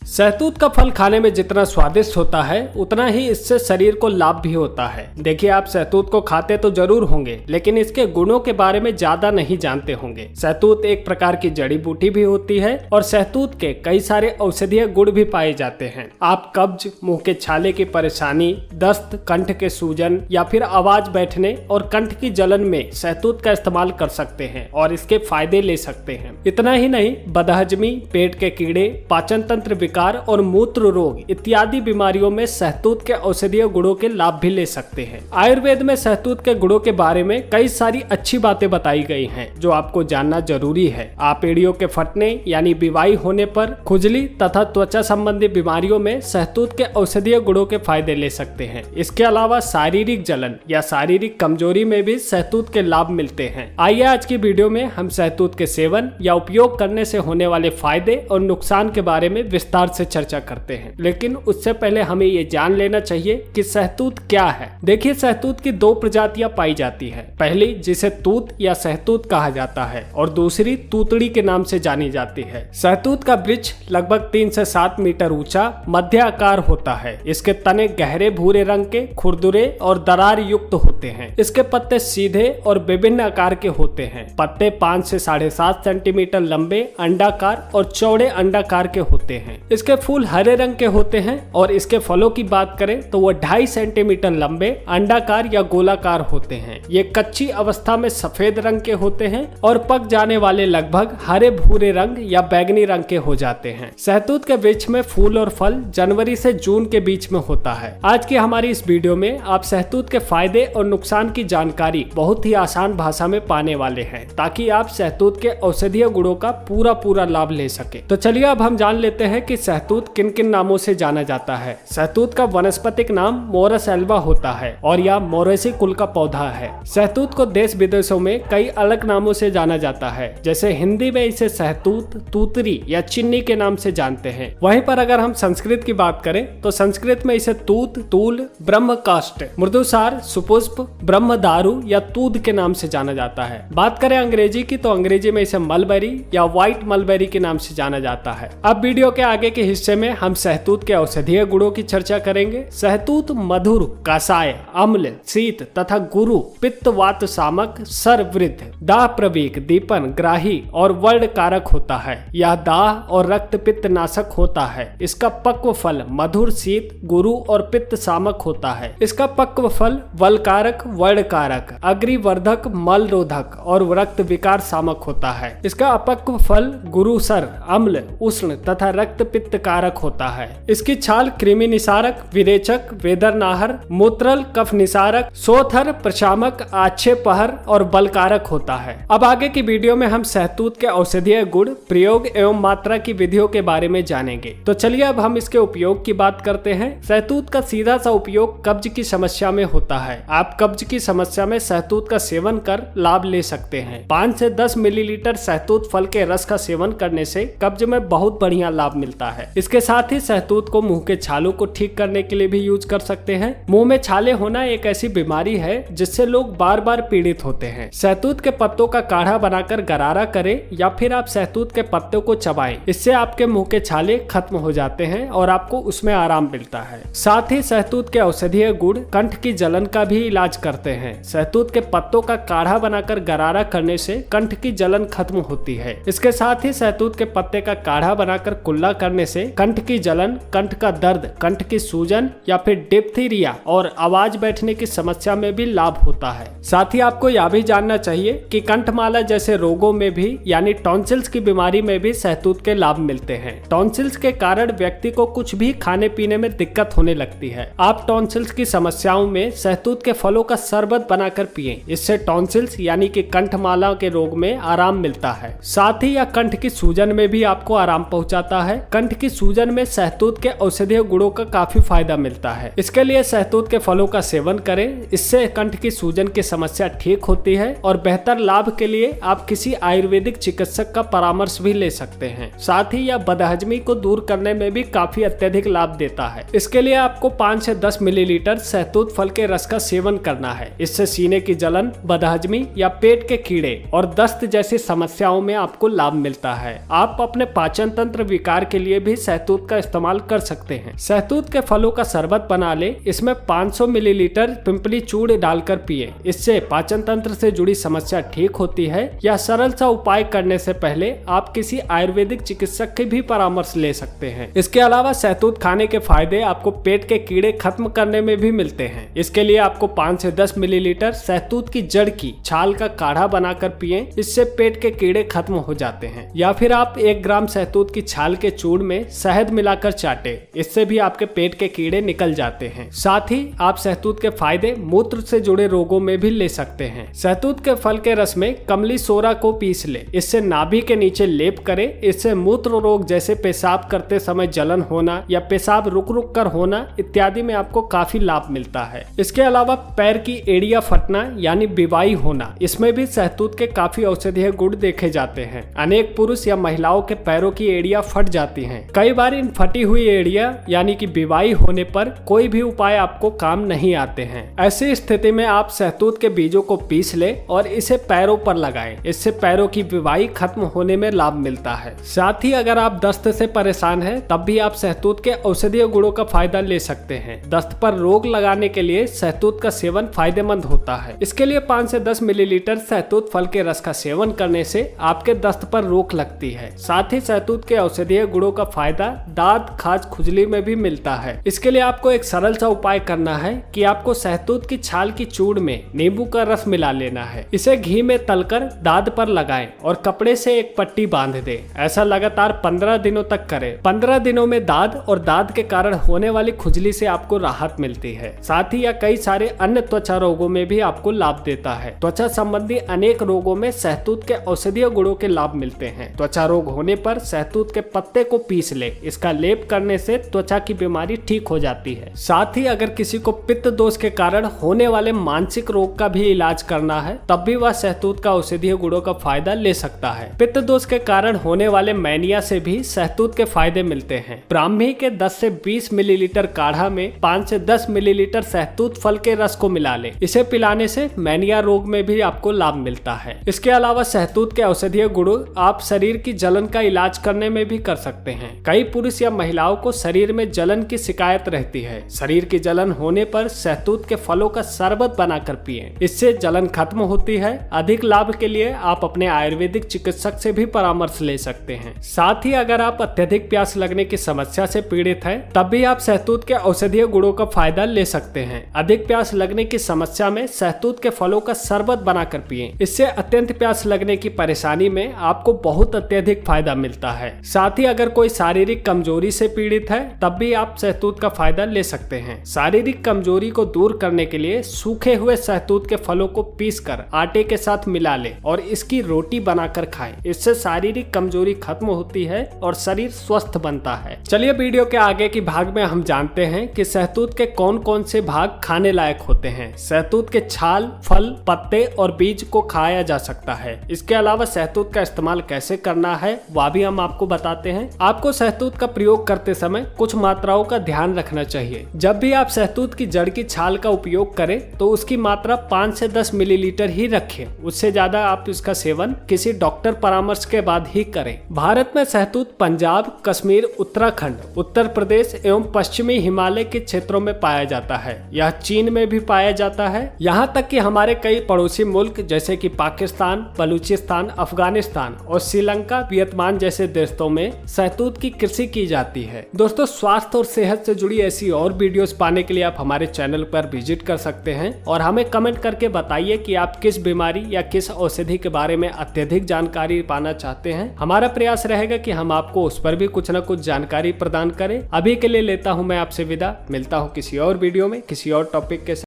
सहतूत का फल खाने में जितना स्वादिष्ट होता है उतना ही इससे शरीर को लाभ भी होता है। देखिए, आप सहतूत को खाते तो जरूर होंगे, लेकिन इसके गुणों के बारे में ज्यादा नहीं जानते होंगे। सहतूत एक प्रकार की जड़ी बूटी भी होती है और सहतूत के कई सारे औषधीय गुण भी पाए जाते हैं। आप कब्ज, मुंह के छाले की परेशानी, दस्त, कंठ के सूजन या फिर आवाज बैठने और कंठ की जलन में सहतूत का इस्तेमाल कर सकते हैं और इसके फायदे ले सकते हैं। इतना ही नहीं, बदहजमी, पेट के कीड़े, पाचन तंत्र विकार और मूत्र रोग इत्यादि बीमारियों में सहतूत के औषधीय गुणों के लाभ भी ले सकते हैं। आयुर्वेद में सहतूत के गुणों के बारे में कई सारी अच्छी बातें बताई गई हैं जो आपको जानना जरूरी है। आप एड़ियों के फटने यानी बीवाई होने पर, खुजली तथा त्वचा संबंधी बीमारियों में सहतूत के औषधीय गुणों के फायदे ले सकते हैं। इसके अलावा शारीरिक जलन या शारीरिक कमजोरी में भी सहतूत के लाभ मिलते हैं। आइए आज की वीडियो में हम सहतूत के सेवन या उपयोग करने से होने वाले फायदे और नुकसान के बारे में विस्तार से चर्चा करते हैं। लेकिन उससे पहले हमें ये जान लेना चाहिए कि सहतूत क्या है। देखिए, सहतूत की दो प्रजातियां पाई जाती है। पहली, जिसे तूत या सहतूत कहा जाता है, और दूसरी तूतड़ी के नाम से जानी जाती है। सहतूत का वृक्ष लगभग 3 से 7 मीटर ऊंचा मध्य आकार होता है। इसके तने गहरे भूरे रंग के, खुरदुरे और दरार युक्त होते हैं। इसके पत्ते सीधे और विभिन्न आकार के होते हैं। पत्ते 5 से 7.5 सेंटीमीटर लंबे, अंडाकार और चौड़े अंडाकार के होते हैं। इसके फूल हरे रंग के होते हैं और इसके फलों की बात करें तो वो 2.5 सेंटीमीटर लंबे, अंडाकार या गोलाकार होते हैं। ये कच्ची अवस्था में सफेद रंग के होते हैं और पक जाने वाले लगभग हरे भूरे रंग या बैगनी रंग के हो जाते हैं। सहतूत के वृक्ष में फूल और फल जनवरी से जून के बीच में होता है। आज की हमारी इस वीडियो में आप सहतूत के फायदे और नुकसान की जानकारी बहुत ही आसान भाषा में पाने वाले हैं, ताकि आप सहतूत के औषधीय गुणों का पूरा लाभ ले सके। तो चलिए अब हम जान लेते हैं कि सहतूत किन किन नामों से जाना जाता है। सहतूत का वनस्पतिक नाम मोरस एल्वा होता है और यह मोरेसी कुल का पौधा है। सहतूत को देश विदेशों में कई अलग नामों से जाना जाता है। जैसे हिंदी में इसे सहतूत, तूतरी या चिन्नी के नाम से जानते हैं। वहीं पर अगर हम संस्कृत की बात करें तो संस्कृत में इसे तूत, तूल, ब्रह्मकाष्ठ, मृदुसार, सुपुष्प, ब्रह्मदारु या तूद के नाम से जाना जाता है। बात करें अंग्रेजी की तो अंग्रेजी में इसे मलबेरी या व्हाइट मलबेरी के नाम से जाना जाता है। अब वीडियो के आगे के हिस्से में हम सहतूत के औषधीय गुणों की चर्चा करेंगे। सहतूत मधुर, कसाय, अम्ल, शीत तथा गुरु, पित्त, वात शामक, सर वृद्ध, दाह प्रवीक, दीपन, ग्राही और वर्ण कारक होता है। यह दाह और रक्त पित्त नाशक होता है। इसका पक्व फल मधुर, शीत, गुरु और पित्त शामक होता है। इसका पक्व फल वलकारक, वर्ण कारक, अग्रिवर्धक, मल रोधक और रक्त विकार शामक होता है। इसका अपक्व फल गुरुसर, अम्ल, उष्ण तथा रक्त पित्त कारक होता है। इसकी छाल कृमि निसारक, विरेचक, वेदरनाहर, मूत्रल, कफ निसारक, सोथर, प्रशामक, आक्षेपहर और बलकारक होता है। अब आगे की वीडियो में हम सहतूत के औषधीय गुण, प्रयोग एवं मात्रा की विधियों के बारे में जानेंगे। तो चलिए अब हम इसके उपयोग की बात करते हैं। सहतूत का सीधा सा उपयोग कब्ज की समस्या में होता है। आप कब्ज की समस्या में सहतूत का सेवन कर लाभ ले सकते हैं। 5 से 10 मिलीलीटर सहतूत फल के रस का सेवन करने से कब्ज में बहुत बढ़िया लाभ मिलता है। इसके साथ ही सहतूत को मुंह के छालों को ठीक करने के लिए भी यूज कर सकते हैं। मुंह में छाले होना एक ऐसी बीमारी है जिससे लोग बार बार पीड़ित होते हैं। सहतूत के पत्तों का काढ़ा बनाकर गरारा करें या फिर आप सहतूत के पत्तों को चबाएं। इससे आपके मुंह के छाले खत्म हो जाते हैं और आपको उसमें आराम मिलता है। साथ ही सहतूत के औषधीय गुण कंठ की जलन का भी इलाज करते हैं। सहतूत के पत्तों का काढ़ा बनाकर गरारा करने से कंठ की जलन खत्म होती है। इसके साथ ही सहतूत के पत्ते का काढ़ा बनाकर कुल्ला करने से कंठ की जलन, कंठ का दर्द, कंठ की सूजन या फिर डिप्थीरिया और आवाज बैठने की समस्या में भी लाभ होता है। साथ ही आपको यह भी जानना चाहिए कि कंठमाला जैसे रोगों में भी यानी टॉन्सिल्स की बीमारी में भी सहतूत के लाभ मिलते हैं। टॉन्सिल्स के कारण व्यक्ति को कुछ भी खाने पीने में दिक्कत होने लगती है। आप टॉन्सिल्स की समस्याओं में सहतूत के फलों का शरबत बनाकर पिएं। इससे टॉन्सिल्स यानी कि कंठमाला के रोग में आराम मिलता है। साथ ही यह कंठ की सूजन में भी आपको आराम पहुंचाता है। कंठ की सूजन में सहतूत के औषधीय गुणों का काफी फायदा मिलता है। इसके लिए सहतूत के फलों का सेवन करें। इससे कंठ की सूजन की समस्या ठीक होती है और बेहतर लाभ के लिए आप किसी आयुर्वेदिक चिकित्सक का परामर्श भी ले सकते हैं। साथ ही यह बदहजमी को दूर करने में भी काफी अत्यधिक लाभ देता है। इसके लिए आपको 5 से 10 मिलीलीटर सहतूत फल के रस का सेवन करना है। इससे सीने की जलन, बदहजमी या पेट के कीड़े और दस्त जैसी समस्याओं में आपको लाभ मिलता है। आप अपने पाचन तंत्र विकार के लिए लिए भी सहतूत का इस्तेमाल कर सकते हैं। सहतूत के फलों का शरबत बना ले, इसमें 500 मिलीलीटर पिंपली चूर्ण डालकर पिए। इससे पाचन तंत्र से जुड़ी समस्या ठीक होती है। यह सरल सा उपाय करने से पहले आप किसी आयुर्वेदिक चिकित्सक की भी परामर्श ले सकते हैं। इसके अलावा सहतूत खाने के फायदे आपको पेट के कीड़े खत्म करने में भी मिलते हैं। इसके लिए आपको 5 से 10 मिलीलीटर सहतूत की जड़ की छाल का काढ़ा बनाकर पिए। इससे पेट के कीड़े खत्म हो जाते हैं। या फिर आप 1 ग्राम सहतूत की छाल के चूर्ण में शहद मिलाकर चाटे, इससे भी आपके पेट के कीड़े निकल जाते हैं। साथ ही आप सहतूत के फायदे मूत्र से जुड़े रोगों में भी ले सकते हैं। सहतूत के फल के रस में कमली सोरा को पीस ले, इससे नाभि के नीचे लेप करे। इससे मूत्र रोग जैसे पेशाब करते समय जलन होना या पेशाब रुक रुक कर होना इत्यादि में आपको काफी लाभ मिलता है। इसके अलावा पैर की एड़ियां फटना यानी बिवाई होना, इसमें भी सहतूत के काफी औषधीय गुण देखे जाते हैं। अनेक पुरुष या महिलाओं के पैरों की एड़ियां फट जाती हैं। कई बार इन फटी हुई एड़ियां यानी कि बिवाई होने पर कोई भी उपाय आपको काम नहीं आते हैं। ऐसी स्थिति में आप सहतूत के बीजों को पीस ले और इसे पैरों पर लगाएं। इससे पैरों की बिवाई खत्म होने में लाभ मिलता है। साथ ही अगर आप दस्त से परेशान हैं, तब भी आप सहतूत के औषधीय गुणों का फायदा ले सकते हैं। दस्त पर रोक लगाने के लिए सहतूत का सेवन फायदेमंद होता है। इसके लिए 5 से 10 मिलीलीटर सहतूत फल के रस का सेवन करने से आपके दस्त पर रोक लगती है। साथ ही सहतूत के औषधीय गुणों का फायदा दांत, खाज, खुजली में भी मिलता है। इसके लिए आपको एक सरल सा उपाय करना है कि आपको सहतूत की छाल की चूर्ण में नींबू का रस मिला लेना है। इसे घी में तलकर दांत पर लगाएं और कपड़े से एक पट्टी बांध दें। ऐसा लगातार 15 दिनों तक करें। 15 दिनों में दाद और दाद के कारण होने वाली खुजली से आपको राहत मिलती है। साथ ही यह कई सारे अन्य त्वचा रोगों में भी आपको लाभ देता है। त्वचा संबंधी अनेक रोगों में सहतूत के औषधीय गुणों के लाभ मिलते हैं। त्वचा रोग होने पर सहतूत के पत्ते को पीस ले, इसका लेप करने से त्वचा की बीमारी ठीक हो जाती है। साथ ही अगर किसी को पित्त दोष के कारण होने वाले मानसिक रोग का भी इलाज करना है, तब भी वह सहतूत का औषधीय गुणों का फायदा ले सकता है। पित्त दोष के कारण होने वाले मैनिया से भी सहतूत के फायदे मिलते हैं। ब्राह्मी के 10 से 20 मिलीलीटर काढ़ा में 5 से 10 मिलीलीटर सहतूत फल के रस को मिला ले। इसे पिलाने से मैनिया रोग में भी आपको लाभ मिलता है। इसके अलावा सहतूत के औषधीय गुण आप शरीर की जलन का इलाज करने में भी कर सकते हैं। कई पुरुष या महिलाओं को शरीर में जलन की शिकायत रहती है। शरीर की जलन होने पर सहतूत के फलों का शरबत बनाकर पिएं। इससे जलन खत्म होती है। अधिक लाभ के लिए आप अपने आयुर्वेदिक चिकित्सक से भी परामर्श ले सकते हैं। साथ ही अगर आप अत्यधिक प्यास लगने की समस्या से पीड़ित हैं, तब भी आप सहतूत के औषधीय गुणों का फायदा ले सकते हैं। अधिक प्यास लगने की समस्या में सहतूत के फलों का शरबत बनाकर पिएं। इससे अत्यंत प्यास लगने की परेशानी में आपको बहुत अत्यधिक फायदा मिलता है। साथ ही अगर कोई शारीरिक कमजोरी से पीड़ित है, तब भी आप सहतूत का फायदा ले सकते हैं। शारीरिक कमजोरी को दूर करने के लिए सूखे हुए सहतूत के फलों को पीसकर आटे के साथ मिला ले और इसकी रोटी बनाकर खाएं। इससे शारीरिक कमजोरी खत्म होती है और शरीर स्वस्थ बनता है। चलिए वीडियो के आगे की भाग में हम जानते हैं कि सहतूत के कौन कौन से भाग खाने लायक होते हैं। सहतूत के छाल, फल, पत्ते और बीज को खाया जा सकता है। इसके अलावा सहतूत का इस्तेमाल कैसे करना है वह भी हम आपको बताते हैं। आपको सहतूत का प्रयोग करते समय कुछ मात्राओं का ध्यान रखना चाहिए। जब भी आप सहतूत की जड़ की छाल का उपयोग करें तो उसकी मात्रा 5 से 10 मिलीलीटर ही रखें। उससे ज्यादा आप इसका सेवन किसी डॉक्टर परामर्श के बाद ही करें। भारत में सहतूत पंजाब, कश्मीर, उत्तराखंड, उत्तर प्रदेश एवं पश्चिमी हिमालय के क्षेत्रों में पाया जाता है। यह चीन में भी पाया जाता है। यहाँ तक कि हमारे कई पड़ोसी मुल्क जैसे कि पाकिस्तान, बलूचिस्तान, अफगानिस्तान और श्रीलंका, वियतनाम जैसे देशों में सहतूत की कृषि की जाती है। दोस्तों, स्वास्थ्य और सेहत से जुड़ी ऐसी और वीडियोस पाने के लिए आप हमारे चैनल पर विजिट कर सकते हैं और हमें कमेंट करके बताइए कि आप किस बीमारी या किस औषधि के बारे में अत्यधिक जानकारी पाना चाहते हैं। हमारा प्रयास रहेगा कि हम आपको उस पर भी कुछ न कुछ जानकारी प्रदान करें। अभी के लिए लेता हूं मैं आपसे विदा। मिलता हूं किसी और वीडियो में किसी और टॉपिक के साथ।